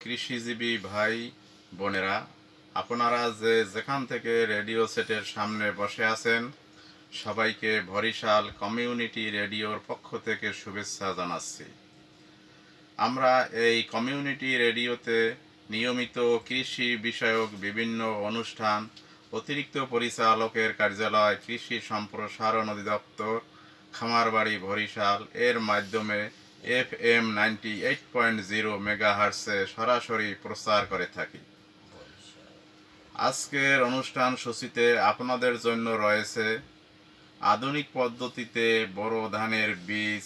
কৃষিজীবী ভাই বোনেরা, আপনারা যেখান থেকে রেডিও সেটের সামনে বসে আছেন, সবাইকে বরিশাল কমিউনিটি রেডিওর পক্ষ থেকে শুভেচ্ছা জানাচ্ছি। আমরা এই কমিউনিটি রেডিওতে নিয়মিত কৃষি বিষয়ক বিভিন্ন অনুষ্ঠান, অতিরিক্ত পরিচালকের কার্যালয়, কৃষি সম্প্রসারণ অধিদপ্তর, খামারবাড়ি বরিশাল এর মাধ্যমে FM 98.0 মেগাহার্টজে সরাসরি প্রচার করে থাকি। আজকের অনুষ্ঠান সূচিতে আপনাদের জন্য রয়েছে আধুনিক পদ্ধতিতে বোরো ধানের বীজ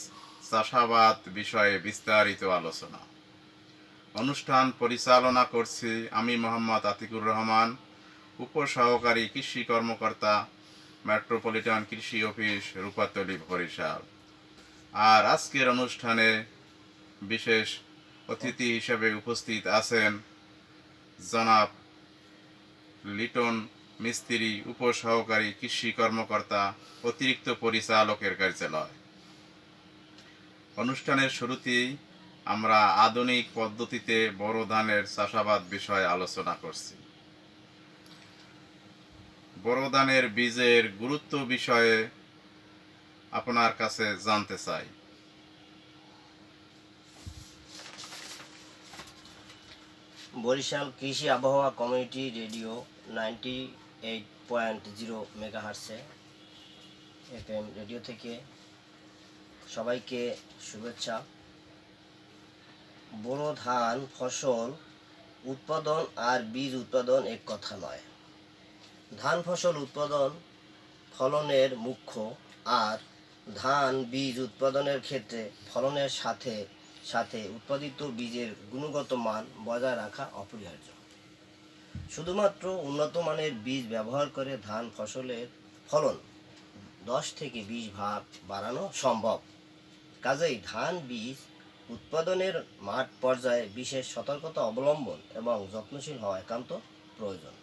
চাষাবাদ বিষয়ে বিস্তারিত আলোচনা। অনুষ্ঠান পরিচালনা করছি আমি মোহাম্মদ আতিকুর রহমান, উপসহকারী কৃষি কর্মকর্তা, মেট্রোপলিটন কৃষি অফিস, রূপাতলী, বরিশাল। আর আজকের অনুষ্ঠানে বিশেষ অতিথি হিসেবে উপস্থিত আছেন জনাব লিটন মিস্ত্রি, উপসহকারী কৃষি কর্মকর্তা, অতিরিক্ত পরিচালকের কার্যালয়। অনুষ্ঠানের শুরুতেই আমরা আধুনিক পদ্ধতিতে বোরো ধানের চাষাবাদ বিষয়ে আলোচনা করছি। বোরো ধানের বীজের গুরুত্ব বিষয়ে আপনার কাছে জানতে চাই। বরিশাল কৃষি আবহাওয়া কমিউনিটি রেডিও 98.0 মেগাহার্টসে FM রেডিও থেকে সবাইকে শুভেচ্ছা। বোরো ধান ফসল উৎপাদন আর বীজ উৎপাদন এক কথা নয়। ধান ফসল উৎপাদন ফলনের মুখ্য, আর ধান বীজ উৎপাদনের ক্ষেত্রে ফলনের সাথে সাথে উৎপাদিত বীজের গুণগত মান বজায় রাখা অপরিহার্য। শুধুমাত্র উন্নত মানের বীজ ব্যবহার করে ধান ফসলের ফলন 10 থেকে 20 ভাগ বাড়ানো সম্ভব। কাজেই ধান বীজ উৎপাদনের মাঠ পর্যায়ে বিশেষ সতর্কতা অবলম্বন এবং যত্নশীল হওয়া একান্ত প্রয়োজন।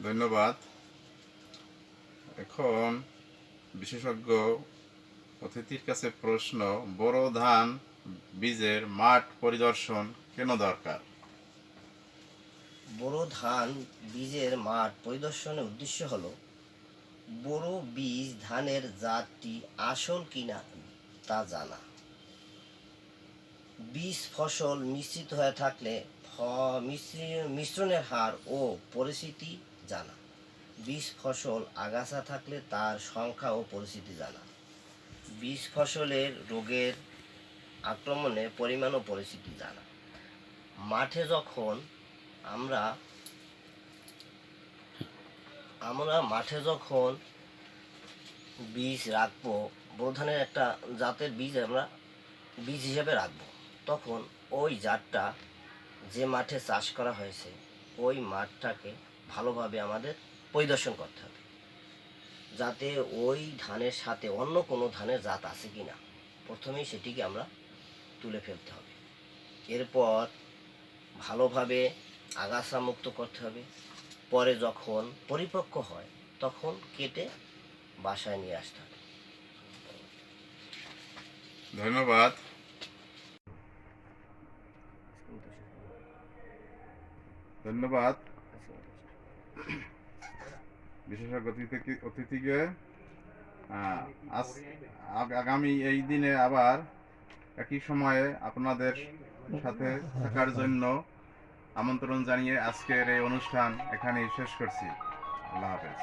ধন্যবাদ। এখন বিশেষজ্ঞ অতিথির কাছে প্রশ্ন, বোরো ধান বীজের মাঠ পরিদর্শন কেন দরকার? বোরো ধান বীজের মাঠ পরিদর্শনের উদ্দেশ্য হল বোরো বীজ ধানের জাতটি আসল কিনা তা জানা, বীজ ফসল মিশ্রিত হয়ে থাকলে মিশ্রণের হার ও পরিস্থিতি জানা, বীজ ফসল আগাছা থাকলে তার সংখ্যা ও পরিস্থিতি জানা, বীজ ফসলের রোগের আক্রমণের পরিমাণ ও পরিস্থিতি জানা। মাঠে যখন আমরা বীজ রাখবো, বোরো ধানের একটা জাতের বীজ আমরা বীজ হিসেবে রাখবো, তখন ওই জাতটা যে মাঠে চাষ করা হয়েছে ওই মাঠটাকে ভালোভাবে আমাদের পরিদর্শন করতে হবে, যাতে ওই ধানের সাথে অন্য কোনো ধানের জাত আছে কিনা প্রথমেই সেটিকে আমরা তুলে ফেলতে হবে। এরপর ভালোভাবে আগাছা মুক্ত করতে হবে। পরে যখন পরিপক্ক হয় তখন কেটে বাসায় নিয়ে আসতে হবে। ধন্যবাদ। ধন্যবাদ বিশেষজ্ঞ অতিথিকে। আগামী এই দিনে আবার একই সময়ে আপনাদের সাথে থাকার জন্য আমন্ত্রণ জানিয়ে আজকের এই অনুষ্ঠান এখানেই শেষ করছি। আল্লাহ হাফেজ।